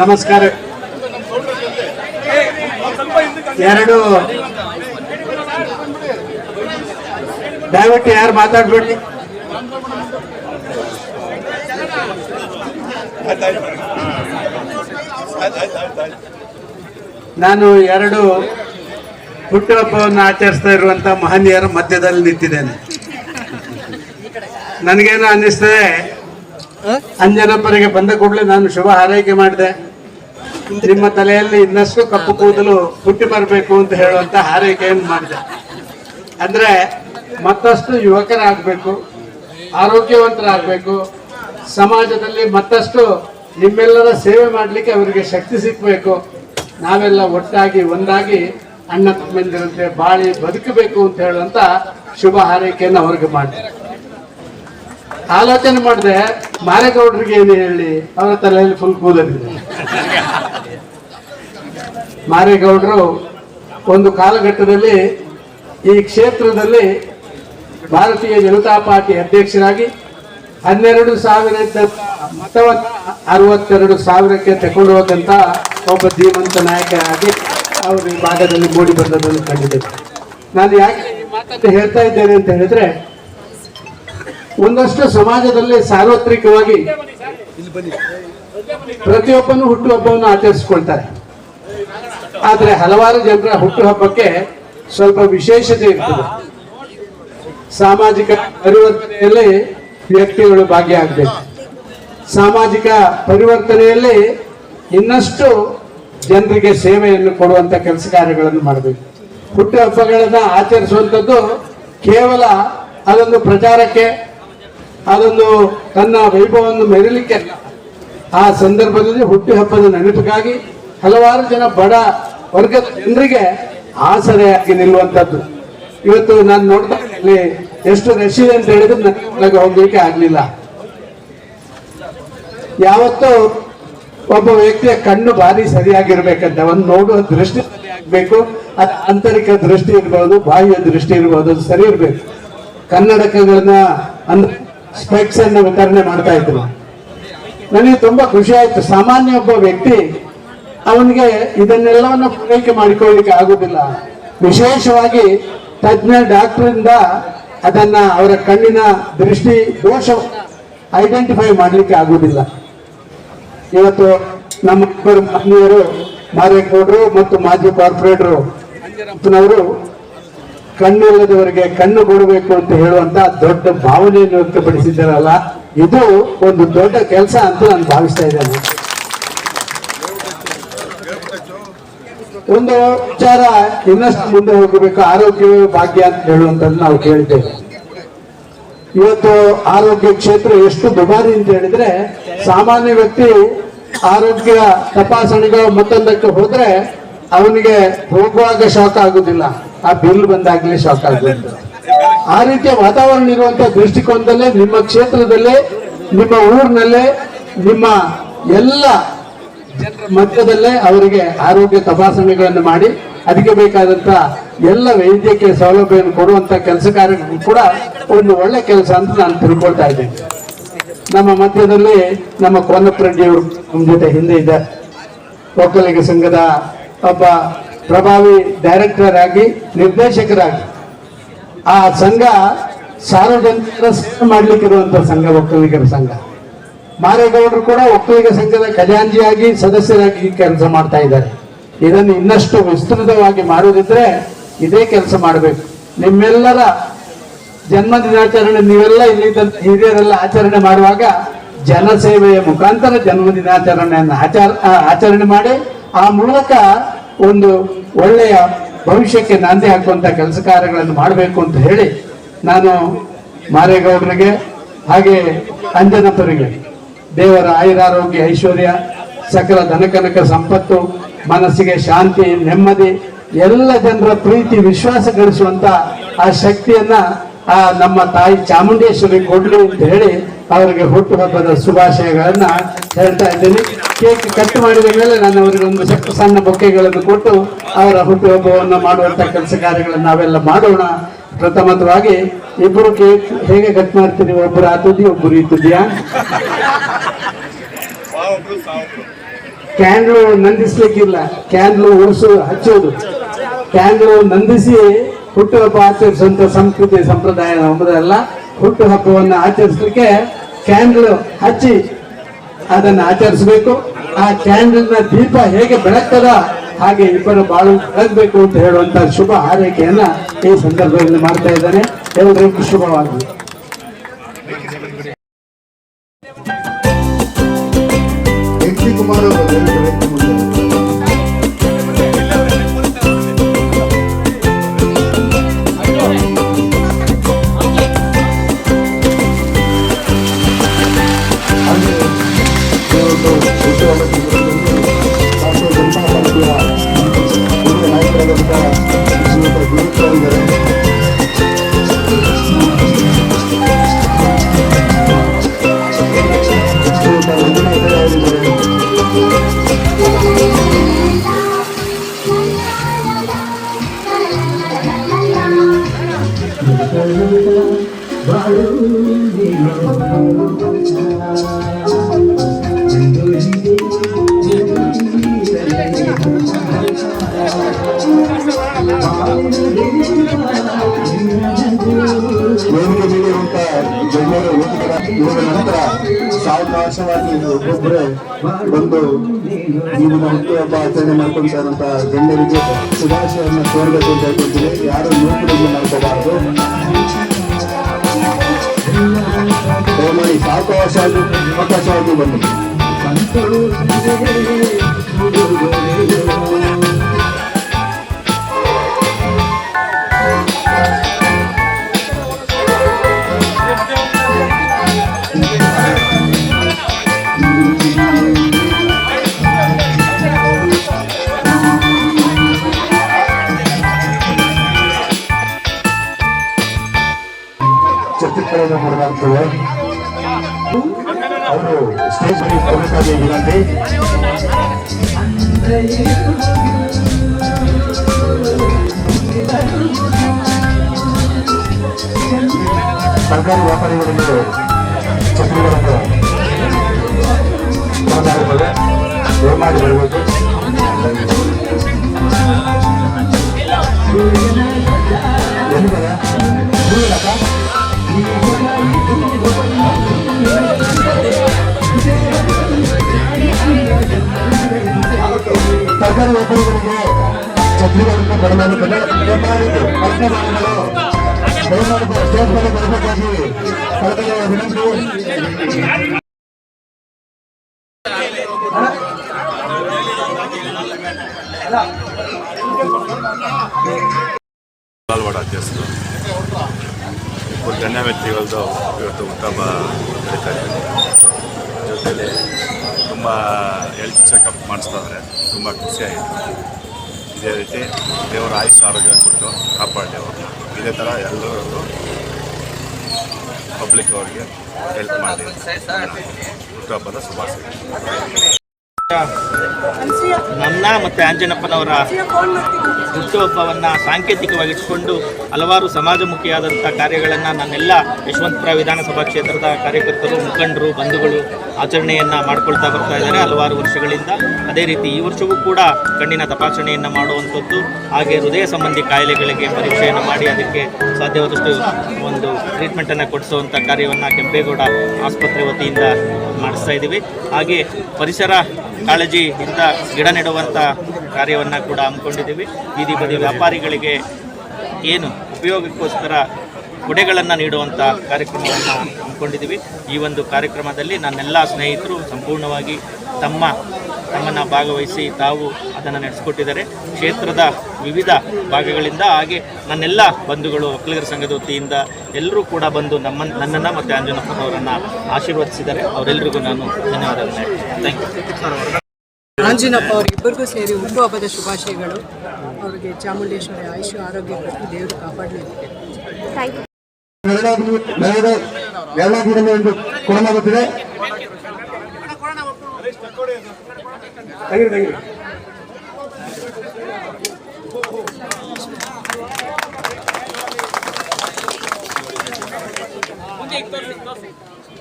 ನಮಸ್ಕಾರ. ಎರಡು ದಯವಿಟ್ಟು ಯಾರು ಮಾತಾಡ್ಬೇಡಿ. ನಾನು ಎರಡು ಹುಟ್ಟುಹಬ್ಬವನ್ನು ಆಚರಿಸ್ತಾ ಇರುವಂತ ಮಹನೀಯರ ಮಧ್ಯದಲ್ಲಿ ನಿಂತಿದ್ದೇನೆ. ನನಗೇನು ಅನ್ನಿಸ್ತದೆ, ಅಂಜನಪ್ಪರಿಗೆ ಬಂದ ಕೂಡಲೇ ನಾನು ಶುಭ ಹಾರೈಕೆ ಮಾಡಿದೆ. ನಿಮ್ಮ ತಲೆಯಲ್ಲಿ ಇನ್ನಷ್ಟು ಕಪ್ಪು ಕೂದಲು ಹುಟ್ಟಿ ಬರಬೇಕು ಅಂತ ಹೇಳುವಂತ ಹಾರೈಕೆಯನ್ನು ಮಾಡಿದೆ. ಅಂದ್ರೆ ಮತ್ತಷ್ಟು ಯುವಕರಾಗಬೇಕು, ಆರೋಗ್ಯವಂತರಾಗಬೇಕು, ಸಮಾಜದಲ್ಲಿ ಮತ್ತಷ್ಟು ನಿಮ್ಮೆಲ್ಲರ ಸೇವೆ ಮಾಡಲಿಕ್ಕೆ ಅವರಿಗೆ ಶಕ್ತಿ ಸಿಕ್ಕಬೇಕು, ನಾವೆಲ್ಲ ಒಟ್ಟಾಗಿ ಒಂದಾಗಿ ಅಣ್ಣ ತಮ್ಮಂದಿರಂತೆ ಬಾಳಿ ಬದುಕಬೇಕು ಅಂತ ಹೇಳುವಂತ ಶುಭ ಹಾರೈಕೆಯನ್ನು ಅವ್ರಿಗೆ ಮಾಡಿದೆ. ಆಲೋಚನೆ ಮಾಡಿದೆ, ಮಾರೇಗೌಡರಿಗೆ ಏನು ಹೇಳಿ, ಅವರ ತಲೆಯಲ್ಲಿ ಫುಲ್ ಕೂದಲಿದೆ. ಮಾರೇಗೌಡರು ಒಂದು ಕಾಲಘಟ್ಟದಲ್ಲಿ ಈ ಕ್ಷೇತ್ರದಲ್ಲಿ ಭಾರತೀಯ ಜನತಾ ಪಾರ್ಟಿ ಅಧ್ಯಕ್ಷರಾಗಿ 12,000 ಮತವನ್ನು 62,000ಕ್ಕೆ ತಗೊಂಡು ಹೋದಂತ ಒಬ್ಬ ಧೀಮಂತ ನಾಯಕರಾಗಿ ಅವರು ಈ ಭಾಗದಲ್ಲಿ ಮೂಡಿ ಬಂದದನ್ನು ಕಂಡಿದ್ದೇವೆ. ನಾನು ಯಾಕೆ ಈ ಮಾತನ್ನು ಹೇಳ್ತಾ ಇದ್ದೇನೆ ಅಂತ ಹೇಳಿದ್ರೆ, ಒಂದಷ್ಟು ಸಮಾಜದಲ್ಲಿ ಸಾರ್ವತ್ರಿಕವಾಗಿ ಪ್ರತಿಯೊಬ್ಬನು ಹುಟ್ಟುಹಬ್ಬವನ್ನು ಆಚರಿಸಿಕೊಳ್ತಾರೆ. ಆದ್ರೆ ಹಲವಾರು ಜನರ ಹುಟ್ಟುಹಬ್ಬಕ್ಕೆ ಸ್ವಲ್ಪ ವಿಶೇಷತೆ ಇರ್ತದೆ. ಸಾಮಾಜಿಕ ಪರಿವರ್ತನೆಯಲ್ಲಿ ವ್ಯಕ್ತಿಗಳು ಭಾಗಿಯಾಗಬೇಕು. ಸಾಮಾಜಿಕ ಪರಿವರ್ತನೆಯಲ್ಲಿ ಇನ್ನಷ್ಟು ಜನರಿಗೆ ಸೇವೆಯನ್ನು ಕೊಡುವಂತ ಕೆಲಸ ಕಾರ್ಯಗಳನ್ನು ಮಾಡಬೇಕು. ಹುಟ್ಟುಹಬ್ಬಗಳನ್ನ ಆಚರಿಸುವಂಥದ್ದು ಕೇವಲ ಅದೊಂದು ಪ್ರಚಾರಕ್ಕೆ, ಅದೊಂದು ತನ್ನ ವೈಭವವನ್ನು ಮೆರಲಿಕ್ಕೆ, ಆ ಸಂದರ್ಭದಲ್ಲಿ ಹುಟ್ಟುಹಬ್ಬದ ನೆನಪಿಗಾಗಿ ಹಲವಾರು ಜನ ಬಡ ವರ್ಗದ ಜನರಿಗೆ ಆಸರೆಯಾಗಿ ನಿಲ್ಲುವಂಥದ್ದು. ಇವತ್ತು ನಾನು ನೋಡ್ತಾ ಇಲ್ಲಿ ಎಷ್ಟು ರಶ್ ಇದೆ ಅಂತ ಹೇಳಿದ್ರೆ ನನಗೆ ಒಳಗೆ ಹೋಗ್ಲಿಕ್ಕೆ ಆಗ್ಲಿಲ್ಲ. ಯಾವತ್ತೂ ಒಬ್ಬ ವ್ಯಕ್ತಿಯ ಕಣ್ಣು ಭಾರಿ ಸರಿಯಾಗಿರ್ಬೇಕಂತ, ಒಂದು ನೋಡುವ ದೃಷ್ಟಿ ಸರಿ ಆಗ್ಬೇಕು. ಅದು ಆಂತರಿಕ ದೃಷ್ಟಿ ಇರ್ಬೋದು, ಬಾಹ್ಯ ದೃಷ್ಟಿ ಇರ್ಬೋದು, ಅದು ಸರಿ ಇರ್ಬೇಕು. ಕನ್ನಡಕಗಳನ್ನ ಅಂದ್ರೆ ಸ್ಪೆಕ್ಸ್ ಅನ್ನು ವಿತರಣೆ ಮಾಡ್ತಾ ಇದ್ರು. ನನಗೆ ತುಂಬಾ ಖುಷಿ ಆಯ್ತು. ಸಾಮಾನ್ಯ ಒಬ್ಬ ವ್ಯಕ್ತಿ ಅವನಿಗೆ ಇದನ್ನೆಲ್ಲವನ್ನು ಪೂರೈಕೆ ಮಾಡಿಕೊಳ್ಳಿಕ್ಕೆ ಆಗುದಿಲ್ಲ. ವಿಶೇಷವಾಗಿ ತಜ್ಞ ಡಾಕ್ಟರಿಂದ ಅದನ್ನ ಅವರ ಕಣ್ಣಿನ ದೃಷ್ಟಿ ದೋಷವನ್ನು ಐಡೆಂಟಿಫೈ ಮಾಡಲಿಕ್ಕೆ ಆಗುವುದಿಲ್ಲ. ಇವತ್ತು ನಮ್ಮ ಇಬ್ಬರು ಮಹನೀಯರು, ಮಾರೇಗೌಡರು ಮತ್ತು ಮಾಜಿ ಕಾರ್ಪೊರೇಟರು ಅಂಜನಪ್ಪನವರು ಕಣ್ಣಿಲ್ಲದವರಿಗೆ ಕಣ್ಣು ಕೊಡಬೇಕು ಅಂತ ಹೇಳುವಂತ ದೊಡ್ಡ ಭಾವನೆಯನ್ನು ವ್ಯಕ್ತಪಡಿಸಿದ್ದಾರಲ್ಲ, ಇದು ಒಂದು ದೊಡ್ಡ ಕೆಲಸ ಅಂತ ನಾನು ಭಾವಿಸ್ತಾ ಇದ್ದೇನೆ. ಒಂದು ವಿಚಾರ ಇನ್ನಷ್ಟು ಮುಂದೆ ಹೋಗಬೇಕು, ಆರೋಗ್ಯವೇ ಭಾಗ್ಯ ಅಂತ ಹೇಳುವಂತದ್ದು ನಾವು ಕೇಳಿದ್ದೇವೆ. ಇವತ್ತು ಆರೋಗ್ಯ ಕ್ಷೇತ್ರ ಎಷ್ಟು ದುಬಾರಿ ಅಂತ ಹೇಳಿದ್ರೆ, ಸಾಮಾನ್ಯ ವ್ಯಕ್ತಿ ಆರೋಗ್ಯ ತಪಾಸಣೆಗಳು ಮತ್ತೊಂದಕ್ಕೆ ಹೋದ್ರೆ ಅವನಿಗೆ ಹೋಗುವಾಗ ಶಾಕ್ ಆಗುದಿಲ್ಲ, ಆ ಬಿಲ್ ಬಂದಾಗ್ಲೇ ಶಾಕ್ ಆಗುತ್ತೆ. ಆ ರೀತಿಯ ವಾತಾವರಣ ಇರುವಂತಹ ದೃಷ್ಟಿಕೋನದಲ್ಲೇ ನಿಮ್ಮ ಕ್ಷೇತ್ರದಲ್ಲೇ, ನಿಮ್ಮ ಊರಿನಲ್ಲೇ, ನಿಮ್ಮ ಎಲ್ಲ ಜನರ ಮಧ್ಯದಲ್ಲೇ ಅವರಿಗೆ ಆರೋಗ್ಯ ತಪಾಸಣೆಗಳನ್ನು ಮಾಡಿ ಅದಕ್ಕೆ ಬೇಕಾದಂತ ಎಲ್ಲ ವೈದ್ಯಕೀಯ ಸೌಲಭ್ಯವನ್ನು ಕೊಡುವಂತ ಕೆಲಸ ಕಾರ್ಯಗಳು ಕೂಡ ಒಂದು ಒಳ್ಳೆ ಕೆಲಸ ಅಂತ ನಾನು ತಿಳ್ಕೊಳ್ತಾ ಇದ್ದೇನೆ. ನಮ್ಮ ಮಧ್ಯದಲ್ಲಿ ನಮ್ಮ ಕೋನಪ್ರೆಡ್ಡಿಯವರು ನಮ್ಮ ಜೊತೆ ಹಿಂದೆ ಇದ್ದಾರೆ. ಒಕ್ಕಲಿಗ ಸಂಘದ ಒಬ್ಬ ಪ್ರಭಾವಿ ಡೈರೆಕ್ಟರ್ ಆಗಿ, ನಿರ್ದೇಶಕರಾಗಿ ಆ ಸಂಘ ಸಾರ್ವಜನಿಕರ ಸೇವೆ ಮಾಡ್ಲಿಕ್ಕಿರುವಂತ ಸಂಘ ಒಕ್ಕಲಿಗರ ಸಂಘ. ಮಾರೇಗೌಡರು ಕೂಡ ಒಕ್ಕಲಿಗ ಸಂಘದ ಖಜಾಂಚಿಯಾಗಿ, ಸದಸ್ಯರಾಗಿ ಕೆಲಸ ಮಾಡ್ತಾ ಇದ್ದಾರೆ. ಇದನ್ನು ಇನ್ನಷ್ಟು ವಿಸ್ತೃತವಾಗಿ ಮಾಡುವುದಿದ್ರೆ ಇದೇ ಕೆಲಸ ಮಾಡಬೇಕು. ನಿಮ್ಮೆಲ್ಲರ ಜನ್ಮ ದಿನಾಚರಣೆ ನೀವೆಲ್ಲ ಇಲ್ಲಿದ್ದಂತ ಹಿರಿಯರೆಲ್ಲ ಆಚರಣೆ ಮಾಡುವಾಗ ಜನಸೇವೆಯ ಮುಖಾಂತರ ಜನ್ಮ ದಿನಾಚರಣೆಯನ್ನು ಆಚರಣೆ ಮಾಡಿ ಆ ಮೂಲಕ ಒಂದು ಒಳ್ಳೆಯ ಭವಿಷ್ಯಕ್ಕೆ ನಾಂದಿ ಹಾಕುವಂತ ಕೆಲಸ ಕಾರ್ಯಗಳನ್ನು ಮಾಡಬೇಕು ಅಂತ ಹೇಳಿ ನಾನು ಮಾರೇಗೌಡರಿಗೆ ಹಾಗೆ ಅಂಜನಪ್ಪರಿಗೆ ದೇವರ ಆಯುರಾರೋಗ್ಯ, ಐಶ್ವರ್ಯ, ಸಕಲ ಧನಕನಕ ಸಂಪತ್ತು, ಮನಸ್ಸಿಗೆ ಶಾಂತಿ, ನೆಮ್ಮದಿ, ಎಲ್ಲ ಜನರ ಪ್ರೀತಿ ವಿಶ್ವಾಸ ಗಳಿಸುವಂತ ಆ ಶಕ್ತಿಯನ್ನ ಆ ನಮ್ಮ ತಾಯಿ ಚಾಮುಂಡೇಶ್ವರಿ ಕೊಡ್ಲಿ ಅಂತ ಹೇಳಿ ಅವರಿಗೆ ಹುಟ್ಟುಹಬ್ಬದ ಶುಭಾಶಯಗಳನ್ನ ಹೇಳ್ತಾ ಇದ್ದೀನಿ. ಕೇಕ್ ಕಟ್ ಮಾಡಿದ ಮೇಲೆ ನಾನು ಅವರಿಗೆ ಒಂದು ಸಣ್ಣ ಬೊಕ್ಕೆಗಳನ್ನು ಕೊಟ್ಟು ಅವರ ಹುಟ್ಟುಹಬ್ಬವನ್ನು ಮಾಡುವಂತ ಕೆಲಸ ಕಾರ್ಯಗಳನ್ನು ನಾವೆಲ್ಲ ಮಾಡೋಣ. ಪ್ರಥಮವಾಗಿ ಇಬ್ಬರು ಕೇಕ್ ಹೇಗೆ ಕಟ್ ಮಾಡ್ತೀರಿ? ಒಬ್ಬರು ಆ ತುದಿ, ಒಬ್ಬರು ಈ ತುದಿಯ ಕ್ಯಾಂಡ್ಲು ನಂದಿಸ್ಲಿಕ್ಕಿಲ್ಲ, ಕ್ಯಾಂಡ್ಲು ಹಚ್ಚೋದು, ಕ್ಯಾಂಡ್ಲು ನಂದಿಸಿ ಹುಟ್ಟುಹಬ್ಬ ಆಚರಿಸುವಂತ ಸಂಸ್ಕೃತಿ ಸಂಪ್ರದಾಯ ನಮ್ಮದಲ್ಲ. ಹುಟ್ಟುಹಬ್ಬವನ್ನು ಆಚರಿಸಲಿಕ್ಕೆ ಕ್ಯಾಂಡ್ಲು ಹಚ್ಚಿ ಅದನ್ನ ಆಚರಿಸಬೇಕು. ಆ ಕ್ಯಾಂಡಲ್ನ ದೀಪ ಹೇಗೆ ಬೆಳಗ್ತದ ಹಾಗೆ ಇಬ್ಬರು ಬಾಳು ಬೆಳಗಬೇಕು ಅಂತ ಹೇಳುವಂತ ಶುಭ ಹಾರೈಕೆಯನ್ನ ಈ ಸಂದರ್ಭದಲ್ಲಿ ಮಾಡ್ತಾ ಇದ್ದಾನೆ. ಎಲ್ಲರಿಗೂ ಶುಭವಾಗಲಿ. ನಂತರ ಸಾವಕಾಶವಾಗಿ ಒಬ್ಬೊಬ್ಬರೇ ಬಂದು ಈ ದಿನ ಹುಟ್ಟುಹಬ್ಬ ಆಚರಣೆ ಮಾಡ್ಕೊಳ್ತಾ ಇರುವಂತ ಗಣ್ಯರಿಗೆ ಶುಭಾಶಯವನ್ನು ಕೋರಬೇಕು ಅಂತ ಹೇಳ್ಕೊಳ್ತೀನಿ. ಯಾರು ನೂತನ ಮಾಡ್ಕೋಬಾರದು. ದಯಮಾಡಿ ಸಾವಕಾಶವಾಗಿ ಬನ್ನಿ. ಚರ್ಚಿತಗಳನ್ನು ಮಾಡಲಾಗ್ತದೆ. ಅವರು ಸ್ಟೇಜ್ ಬಳಿ ಬರಬೇಕಾಗಿ ವಿನಂತಿ. ಸರ್ಕಾರಿ ವ್ಯಾಪಾರಿಗಳಿಗೆ ಛತ್ರಿಗಳನ್ನು ಕೊಡಲಾಗುತ್ತದೆ. ದಯಮಾಡಿ ಬರಬೇಕು. ಸರ್ಕಾರಿ ವ್ಯಾಪಾರಿಗಳಿಗೆ ಛತ್ರಿಗಳನ್ನು ಕೊಡಲಾಗುತ್ತದೆ. ಸ್ಟೇಜ್ ಮೇಲೆ ಬರಬೇಕಾಗಿ ಕಳಕಳಿಯ ವಿನಂತಿ. ಧಾರವಾಡ ಅಧ್ಯಕ್ಷರು ಗಣ್ಯ ವ್ಯಕ್ತಿಗಳದ್ದು ಇವತ್ತು ಹುಟ್ಟುಹಬ್ಬ ನಡೀತಾ ಇದೆ. ಜೊತೆಯಲ್ಲಿ ತುಂಬ ಹೆಲ್ತ್ ಚೆಕಪ್ ಮಾಡಿಸ್ತಾ ಇದ್ದಾರೆ. ತುಂಬ ಖುಷಿಯಾಗಿದೆ. ಇದೇ ರೀತಿ ದೇವರ ಆಯುಷ್ಯ ಆರೋಗ್ಯ ಕೊಟ್ಟು ಕಾಪಾಡಲಿ ಅವ್ರನ್ನ. ಇದೇ ಥರ ಎಲ್ಲರಿಗೂ ಪಬ್ಲಿಕ್ ಅವರಿಗೆ ಹೆಲ್ಪ್ ಮಾಡಿ ಹುಟ್ಟುಹಬ್ಬದ ಶುಭಾಶಯ. ನನ್ನ ಮತ್ತು ಆಂಜನಪ್ಪನವರ ಹುಟ್ಟುಹಬ್ಬವನ್ನು ಸಾಂಕೇತಿಕವಾಗಿಸಿಕೊಂಡು ಹಲವಾರು ಸಮಾಜಮುಖಿಯಾದಂಥ ಕಾರ್ಯಗಳನ್ನು ನನ್ನೆಲ್ಲ ಯಶವಂತಪುರ ವಿಧಾನಸಭಾ ಕ್ಷೇತ್ರದ ಕಾರ್ಯಕರ್ತರು, ಮುಖಂಡರು, ಬಂಧುಗಳು ಆಚರಣೆಯನ್ನು ಮಾಡ್ಕೊಳ್ತಾ ಬರ್ತಾ ಇದ್ದಾರೆ ಹಲವಾರು ವರ್ಷಗಳಿಂದ. ಅದೇ ರೀತಿ ಈ ವರ್ಷವೂ ಕೂಡ ಕಣ್ಣಿನ ತಪಾಸಣೆಯನ್ನು ಮಾಡುವಂಥದ್ದು, ಹಾಗೆ ಹೃದಯ ಸಂಬಂಧಿ ಕಾಯಿಲೆಗಳಿಗೆ ಪರೀಕ್ಷೆಯನ್ನು ಮಾಡಿ ಅದಕ್ಕೆ ಸಾಧ್ಯವಾದಷ್ಟು ಒಂದು ಟ್ರೀಟ್ಮೆಂಟನ್ನು ಕೊಡಿಸುವಂಥ ಕಾರ್ಯವನ್ನು ಕೆಂಪೇಗೌಡ ಆಸ್ಪತ್ರೆ ವತಿಯಿಂದ ಮಾಡಿಸ್ತಾ ಇದ್ದೀವಿ. ಹಾಗೆ ಪರಿಸರ ಕಾಳಜಿಯಿಂದ ಗಿಡ ನೆಡುವಂಥ ಕಾರ್ಯವನ್ನು ಕೂಡ ಹಮ್ಮಿಕೊಂಡಿದ್ದೀವಿ. ಬೀದಿ ಬದಿ ವ್ಯಾಪಾರಿಗಳಿಗೆ ಏನು ಉಪಯೋಗಕ್ಕೋಸ್ಕರ ಕೊಡೆಗಳನ್ನು ನೀಡುವಂಥ ಕಾರ್ಯಕ್ರಮವನ್ನು ಹಮ್ಮಿಕೊಂಡಿದ್ದೀವಿ. ಈ ಒಂದು ಕಾರ್ಯಕ್ರಮದಲ್ಲಿ ನನ್ನೆಲ್ಲ ಸ್ನೇಹಿತರು ಸಂಪೂರ್ಣವಾಗಿ ತಮ್ಮನ್ನು ಭಾಗವಹಿಸಿ ತಾವು ಅದನ್ನು ನಡೆಸಿಕೊಟ್ಟಿದ್ದಾರೆ. ಕ್ಷೇತ್ರದ ವಿವಿಧ ಭಾಗಗಳಿಂದ ಹಾಗೆ ನನ್ನೆಲ್ಲ ಬಂಧುಗಳು ಒಕ್ಕಲಿಗರ ಸಂಘದ ವತಿಯಿಂದ ಎಲ್ಲರೂ ಕೂಡ ಬಂದು ನನ್ನನ್ನು ಮತ್ತು ಆಂಜನಪ್ಪನವರನ್ನು ಆಶೀರ್ವದಿಸಿದ್ದಾರೆ. ಅವರೆಲ್ಲರಿಗೂ ನಾನು ಧನ್ಯವಾದಗಳು ಹೇಳ್ತೀನಿ. Thank you. ಆಂಜಿನಪ್ಪ ಅವರಿಬ್ಬರಿಗೂ ಸೇರಿ ಹುಟ್ಟುಹಬ್ಬದ ಶುಭಾಶಯಗಳು. ಅವರಿಗೆ ಚಾಮುಂಡೇಶ್ವರಿ ಆಯುಷ್ಯ ಆರೋಗ್ಯ ಕೊಟ್ಟು ದೇವರು ಕಾಪಾಡಲಿ. ಕೊಡಲಾಗುತ್ತಿದೆ.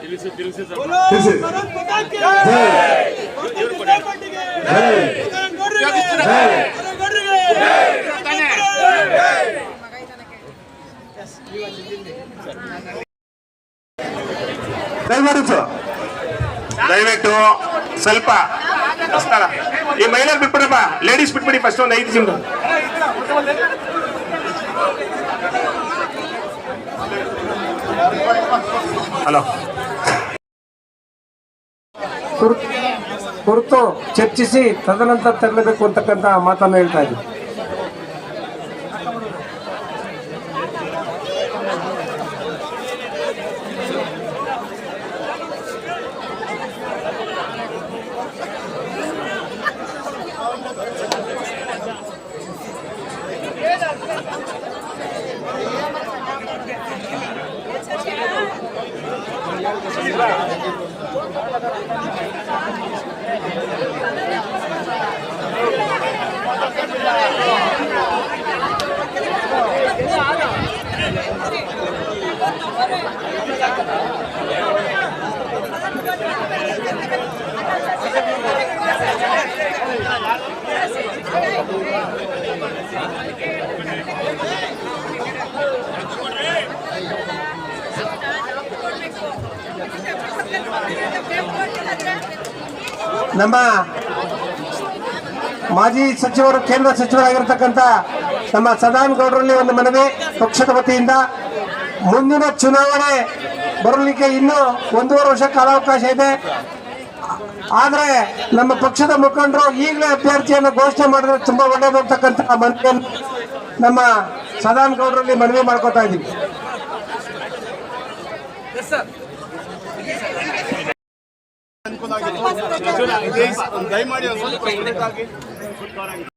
ತಿಳಿಸಿ. ದಯವಿಟ್ಟು ಸ್ವಲ್ಪ ಸ್ಥಳ ಈ ಮಹಿಳೆಯರು ಬಿಟ್ಬಿಡಪ್ಪ, ಲೇಡೀಸ್ ಬಿಟ್ಬಿಡಿ ಫಸ್ಟ್ ಒಂದು 5 ನಿಮಿಷ. ಹಲೋ, ಕುರಿತು ಚರ್ಚಿಸಿ ತದನಂತರ ತೆರಳಬೇಕು ಅಂತಕ್ಕಂಥ ಮಾತನ್ನು ಹೇಳ್ತಾ ಇದ್ದೀವಿ. ನಮ್ಮ ಮಾಜಿ ಸಚಿವರು, ಕೇಂದ್ರ ಸಚಿವರಾಗಿರ್ತಕ್ಕಂಥ ನಮ್ಮ ಸದಾನಂದ ಗೌಡರಲ್ಲಿ ಒಂದು ಮನವಿ ಪಕ್ಷದ ವತಿಯಿಂದ. ಮುಂದಿನ ಚುನಾವಣೆ ಬರಲಿಕ್ಕೆ ಇನ್ನೂ 1.5 ವರ್ಷ ಕಾಲಾವಕಾಶ ಇದೆ. ಆದರೆ ನಮ್ಮ ಪಕ್ಷದ ಮುಖಂಡರು ಈಗಲೇ ಅಭ್ಯರ್ಥಿಯನ್ನು ಘೋಷಣೆ ಮಾಡಿದ್ರೆ ತುಂಬಾ ಒಳ್ಳೆಯದು ಅಂತಕ್ಕಂಥ ಮನವಿಯನ್ನು ನಮ್ಮ ಸದಾನಂದ ಗೌಡರಲ್ಲಿ ಮನವಿ ಮಾಡ್ಕೋತಾ ಇದ್ದೀವಿ. ದಯಮಾಡಿ